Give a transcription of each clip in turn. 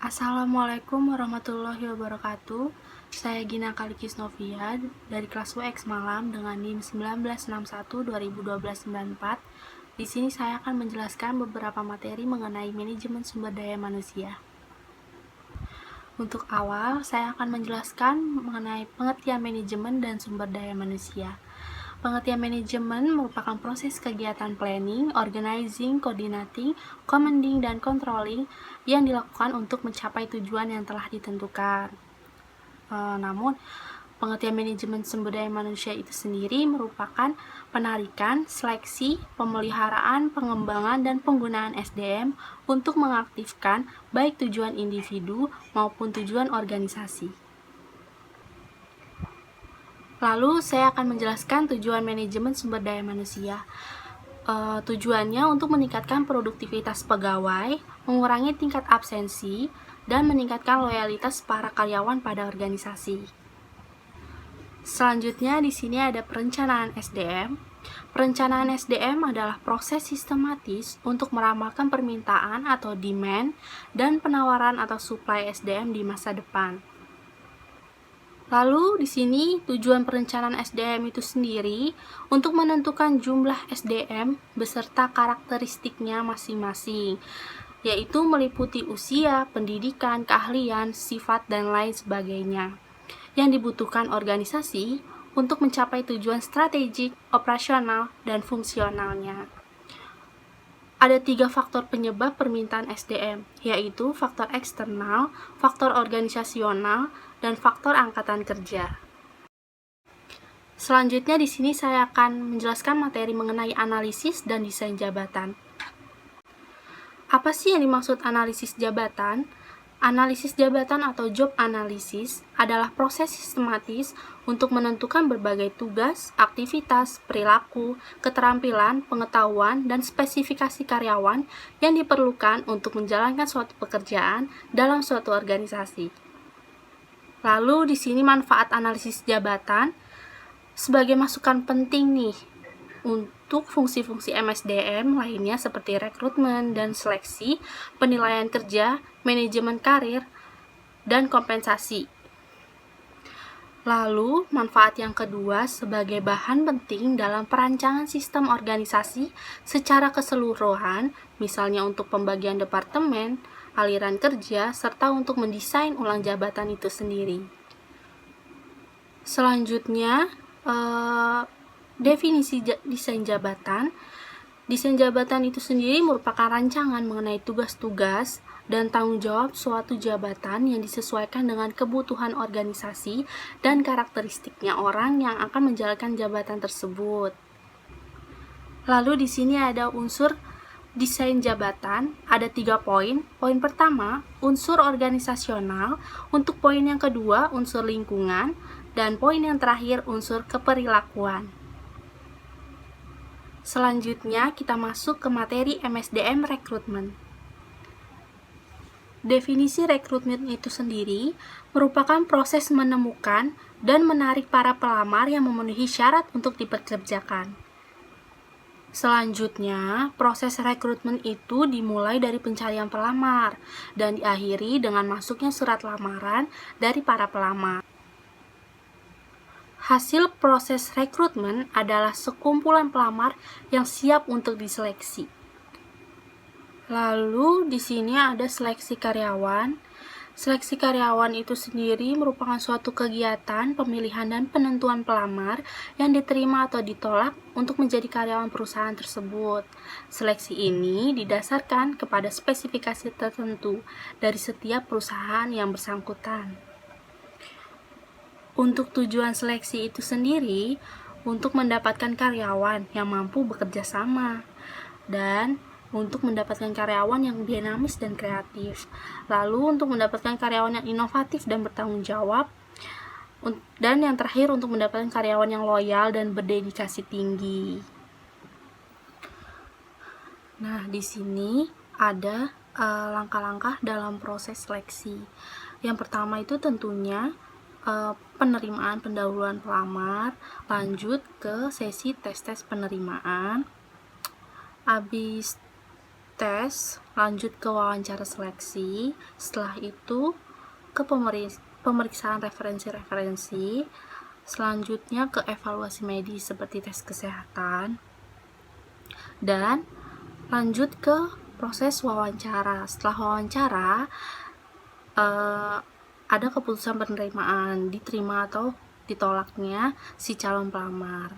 Assalamualaikum warahmatullahi wabarakatuh. Saya Gina Kalikis Novia dari kelas UX Malam dengan NIM 1961-2012-94. Di sini saya akan menjelaskan beberapa materi mengenai manajemen sumber daya manusia. Untuk awal, saya akan menjelaskan mengenai pengertian manajemen dan sumber daya manusia. Pengertian manajemen merupakan proses kegiatan planning, organizing, coordinating, commanding, dan controlling yang dilakukan untuk mencapai tujuan yang telah ditentukan. Namun, pengertian manajemen sumber daya manusia itu sendiri merupakan penarikan, seleksi, pemeliharaan, pengembangan, dan penggunaan SDM untuk mengaktifkan baik tujuan individu maupun tujuan organisasi. Lalu saya akan menjelaskan tujuan manajemen sumber daya manusia. Tujuannya untuk meningkatkan produktivitas pegawai, mengurangi tingkat absensi, dan meningkatkan loyalitas para karyawan pada organisasi. Selanjutnya di sini ada perencanaan SDM. Perencanaan SDM adalah proses sistematis untuk meramalkan permintaan atau demand dan penawaran atau supply SDM di masa depan. Lalu di sini tujuan perencanaan SDM itu sendiri untuk menentukan jumlah SDM beserta karakteristiknya masing-masing, yaitu meliputi usia, pendidikan, keahlian, sifat, dan lain sebagainya yang dibutuhkan organisasi untuk mencapai tujuan strategik, operasional, dan fungsionalnya. Ada 3 faktor penyebab permintaan SDM, yaitu faktor eksternal, faktor organisasional, dan faktor angkatan kerja. Selanjutnya di sini saya akan menjelaskan materi mengenai analisis dan desain jabatan. Apa sih yang dimaksud analisis jabatan? Analisis jabatan atau job analysis adalah proses sistematis untuk menentukan berbagai tugas, aktivitas, perilaku, keterampilan, pengetahuan, dan spesifikasi karyawan yang diperlukan untuk menjalankan suatu pekerjaan dalam suatu organisasi. Lalu di sini manfaat analisis jabatan sebagai masukan penting nih untuk fungsi-fungsi MSDM lainnya seperti rekrutmen dan seleksi, penilaian kerja, manajemen karir, dan kompensasi. Lalu, manfaat yang kedua sebagai bahan penting dalam perancangan sistem organisasi secara keseluruhan, misalnya untuk pembagian departemen, aliran kerja, serta untuk mendesain ulang jabatan itu sendiri. Selanjutnya, definisi desain jabatan. Desain jabatan itu sendiri merupakan rancangan mengenai tugas-tugas dan tanggung jawab suatu jabatan yang disesuaikan dengan kebutuhan organisasi dan karakteristiknya orang yang akan menjalankan jabatan tersebut. Lalu di sini ada unsur desain jabatan, ada 3 poin. Poin pertama, unsur organisasional. Untuk poin yang kedua, unsur lingkungan. Dan poin yang terakhir, unsur keperilakuan. Selanjutnya, kita masuk ke materi MSDM rekrutmen. Definisi rekrutmen itu sendiri merupakan proses menemukan dan menarik para pelamar yang memenuhi syarat untuk dipekerjakan. Selanjutnya, proses rekrutmen itu dimulai dari pencarian pelamar dan diakhiri dengan masuknya surat lamaran dari para pelamar. Hasil proses rekrutmen adalah sekumpulan pelamar yang siap untuk diseleksi. Lalu di sini ada seleksi karyawan. Seleksi karyawan itu sendiri merupakan suatu kegiatan pemilihan dan penentuan pelamar yang diterima atau ditolak untuk menjadi karyawan perusahaan tersebut. Seleksi ini didasarkan kepada spesifikasi tertentu dari setiap perusahaan yang bersangkutan. Untuk tujuan seleksi itu sendiri untuk mendapatkan karyawan yang mampu bekerja sama dan untuk mendapatkan karyawan yang dinamis dan kreatif. Lalu untuk mendapatkan karyawan yang inovatif dan bertanggung jawab. Dan yang terakhir untuk mendapatkan karyawan yang loyal dan berdedikasi tinggi. Nah, di sini ada langkah-langkah dalam proses seleksi. Yang pertama itu tentunya penerimaan pendahuluan pelamar, lanjut ke sesi tes-tes penerimaan. Habis tes, lanjut ke wawancara seleksi, setelah itu ke pemeriksaan referensi-referensi, selanjutnya ke evaluasi medis seperti tes kesehatan, dan lanjut ke proses wawancara. Setelah wawancara, ada keputusan penerimaan, diterima atau ditolaknya si calon pelamar.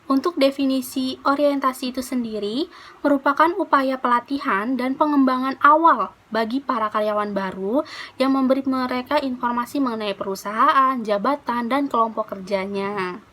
Untuk definisi orientasi itu sendiri merupakan upaya pelatihan dan pengembangan awal bagi para karyawan baru yang memberi mereka informasi mengenai perusahaan, jabatan, dan kelompok kerjanya.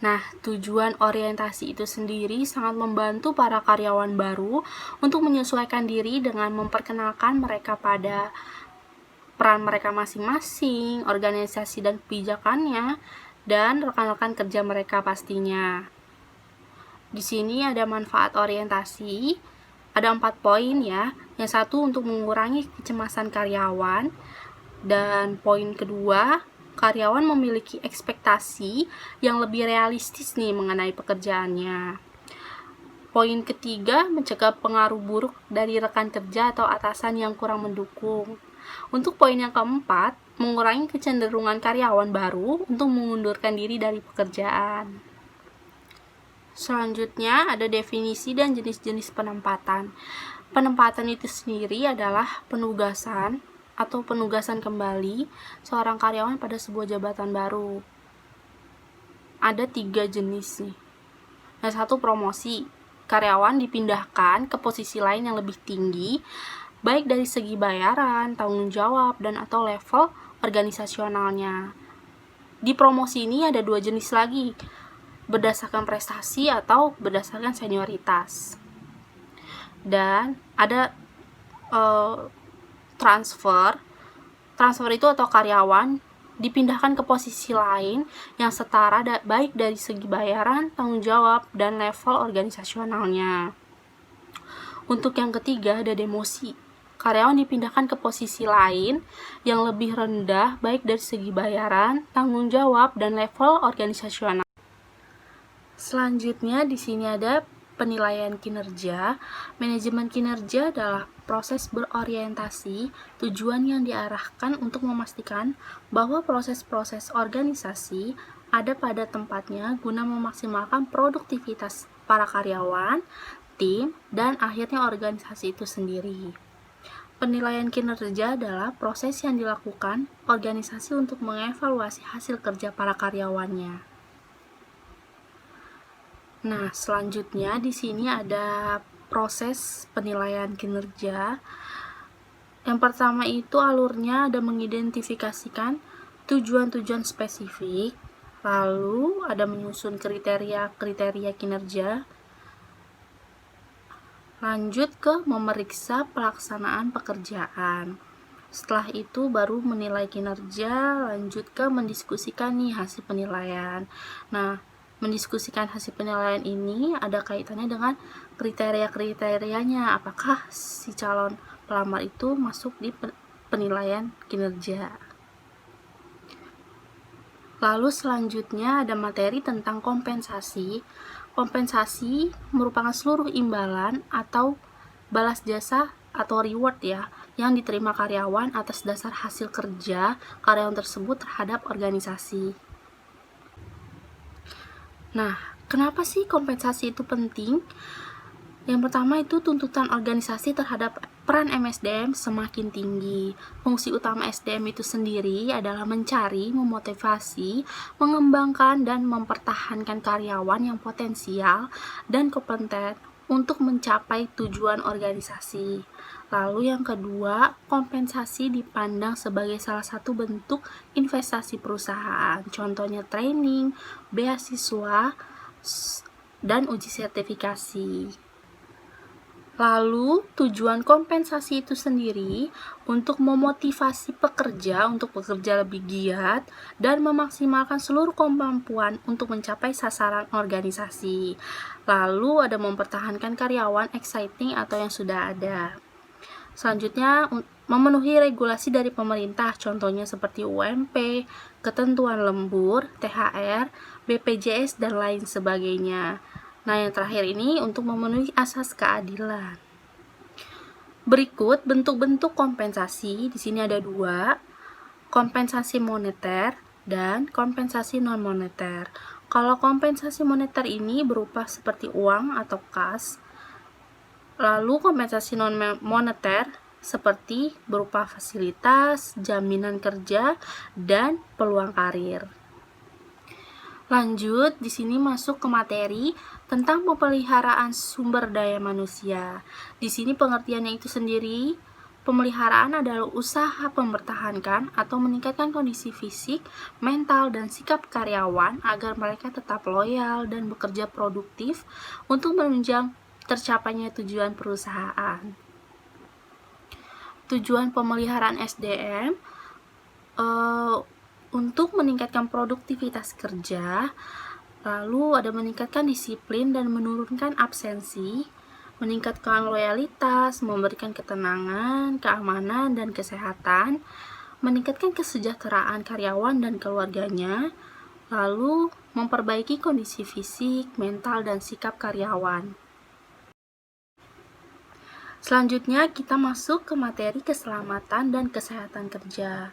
Nah, tujuan orientasi itu sendiri sangat membantu para karyawan baru untuk menyesuaikan diri dengan memperkenalkan mereka pada peran mereka masing-masing, organisasi dan kebijakannya, dan rekan-rekan kerja mereka pastinya. Di sini ada manfaat orientasi, ada 4 poin ya. Yang satu untuk mengurangi kecemasan karyawan, dan poin kedua, karyawan memiliki ekspektasi yang lebih realistis nih mengenai pekerjaannya. Poin ketiga, mencegah pengaruh buruk dari rekan kerja atau atasan yang kurang mendukung. Untuk poin yang keempat, mengurangi kecenderungan karyawan baru untuk mengundurkan diri dari pekerjaan. Selanjutnya ada definisi dan jenis-jenis penempatan. Penempatan itu sendiri adalah penugasan atau penugasan kembali seorang karyawan pada sebuah jabatan baru. Ada 3 jenis nih. Yang satu, promosi. Karyawan dipindahkan ke posisi lain yang lebih tinggi, baik dari segi bayaran, tanggung jawab, dan atau level organisasionalnya. Di promosi ini ada 2 jenis lagi, berdasarkan prestasi atau berdasarkan senioritas. Dan ada transfer itu atau karyawan dipindahkan ke posisi lain yang setara baik dari segi bayaran, tanggung jawab, dan level organisasionalnya. Untuk yang ketiga ada demosi. Karyawan dipindahkan ke posisi lain yang lebih rendah baik dari segi bayaran, tanggung jawab, dan level organisasional. Selanjutnya di sini ada penilaian kinerja. Manajemen kinerja adalah proses berorientasi, tujuan yang diarahkan untuk memastikan bahwa proses-proses organisasi ada pada tempatnya guna memaksimalkan produktivitas para karyawan, tim, dan akhirnya organisasi itu sendiri. Penilaian kinerja adalah proses yang dilakukan organisasi untuk mengevaluasi hasil kerja para karyawannya. Nah, selanjutnya di sini ada proses penilaian kinerja. Yang pertama itu alurnya ada mengidentifikasikan tujuan-tujuan spesifik, lalu ada menyusun kriteria-kriteria kinerja, lanjut ke memeriksa pelaksanaan pekerjaan. Setelah itu baru menilai kinerja, lanjut ke mendiskusikan nih hasil penilaian. Nah, mendiskusikan hasil penilaian ini ada kaitannya dengan kriteria-kriterianya, apakah si calon pelamar itu masuk di penilaian kinerja. Lalu selanjutnya ada materi tentang kompensasi. Kompensasi merupakan seluruh imbalan atau balas jasa atau reward ya, yang diterima karyawan atas dasar hasil kerja karyawan tersebut terhadap organisasi. Nah, kenapa sih kompensasi itu penting? Yang pertama itu tuntutan organisasi terhadap peran MSDM semakin tinggi. Fungsi utama SDM itu sendiri adalah mencari, memotivasi, mengembangkan, dan mempertahankan karyawan yang potensial dan kompeten untuk mencapai tujuan organisasi. Lalu yang kedua, kompensasi dipandang sebagai salah satu bentuk investasi perusahaan. Contohnya training, beasiswa, dan uji sertifikasi. Lalu, tujuan kompensasi itu sendiri untuk memotivasi pekerja untuk bekerja lebih giat dan memaksimalkan seluruh kemampuan untuk mencapai sasaran organisasi. Lalu, ada mempertahankan karyawan exciting atau yang sudah ada. Selanjutnya, memenuhi regulasi dari pemerintah, contohnya seperti UMP, ketentuan lembur, THR, BPJS, dan lain sebagainya. Nah, yang terakhir ini untuk memenuhi asas keadilan. Berikut bentuk-bentuk kompensasi. Di sini ada 2, kompensasi moneter dan kompensasi non-moneter. Kalau kompensasi moneter ini berupa seperti uang atau kas. Lalu kompensasi non-moneter seperti berupa fasilitas, jaminan kerja, dan peluang karir. Lanjut, di sini masuk ke materi tentang pemeliharaan sumber daya manusia. Di sini pengertiannya itu sendiri, pemeliharaan adalah usaha mempertahankan atau meningkatkan kondisi fisik, mental, dan sikap karyawan agar mereka tetap loyal dan bekerja produktif untuk menunjang tercapainya tujuan perusahaan. Tujuan pemeliharaan SDM untuk meningkatkan produktivitas kerja, lalu ada meningkatkan disiplin dan menurunkan absensi, meningkatkan loyalitas, memberikan ketenangan, keamanan, dan kesehatan, meningkatkan kesejahteraan karyawan dan keluarganya, lalu memperbaiki kondisi fisik, mental, dan sikap karyawan. Selanjutnya kita masuk ke materi keselamatan dan kesehatan kerja.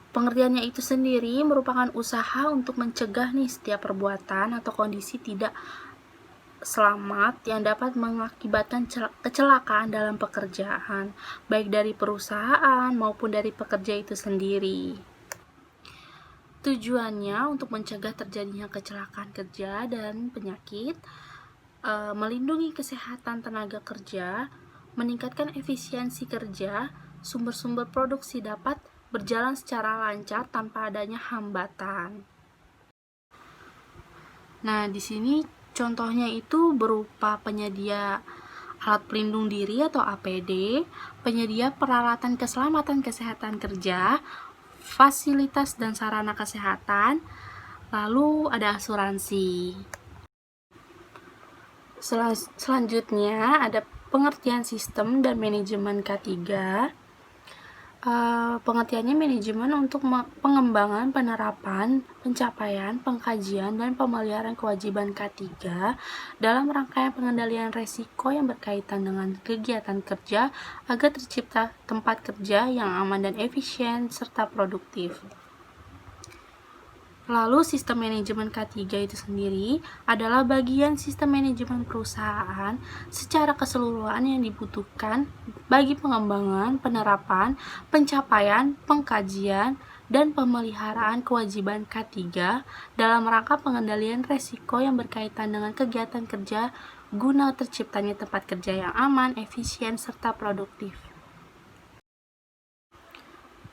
Pengertiannya itu sendiri merupakan usaha untuk mencegah setiap perbuatan atau kondisi tidak selamat yang dapat mengakibatkan kecelakaan dalam pekerjaan, baik dari perusahaan maupun dari pekerja itu sendiri. Tujuannya untuk mencegah terjadinya kecelakaan kerja dan penyakit, melindungi kesehatan tenaga kerja, meningkatkan efisiensi kerja, sumber-sumber produksi dapat berjalan secara lancar tanpa adanya hambatan. Nah, di sini contohnya itu berupa penyedia alat pelindung diri atau APD, penyedia peralatan keselamatan kesehatan kerja, fasilitas dan sarana kesehatan, lalu ada asuransi. Selanjutnya ada pengertian sistem dan manajemen K3. Pengertiannya manajemen untuk pengembangan, penerapan, pencapaian, pengkajian, dan pemeliharaan kewajiban K3 dalam rangkaian pengendalian resiko yang berkaitan dengan kegiatan kerja agar tercipta tempat kerja yang aman dan efisien serta produktif. Lalu sistem manajemen K3 itu sendiri adalah bagian sistem manajemen perusahaan secara keseluruhan yang dibutuhkan bagi pengembangan, penerapan, pencapaian, pengkajian, dan pemeliharaan kewajiban K3 dalam rangka pengendalian resiko yang berkaitan dengan kegiatan kerja guna terciptanya tempat kerja yang aman, efisien, serta produktif.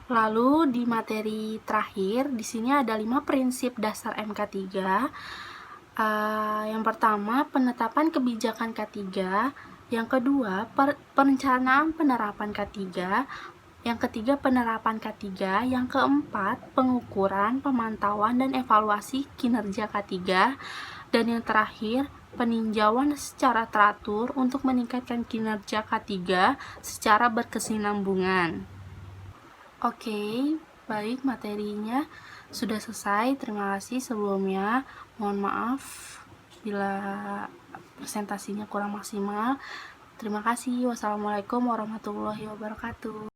Lalu di materi terakhir, di sini ada 5 prinsip dasar MK3. Yang pertama, penetapan kebijakan K3. Yang kedua, perencanaan penerapan K3. Yang ketiga, penerapan K3. Yang keempat, pengukuran, pemantauan, dan evaluasi kinerja K3. Dan yang terakhir, peninjauan secara teratur untuk meningkatkan kinerja K3 secara berkesinambungan. Oke, baik, materinya sudah selesai. Terima kasih sebelumnya. Mohon maaf bila presentasinya kurang maksimal. Terima kasih. Wassalamualaikum warahmatullahi wabarakatuh.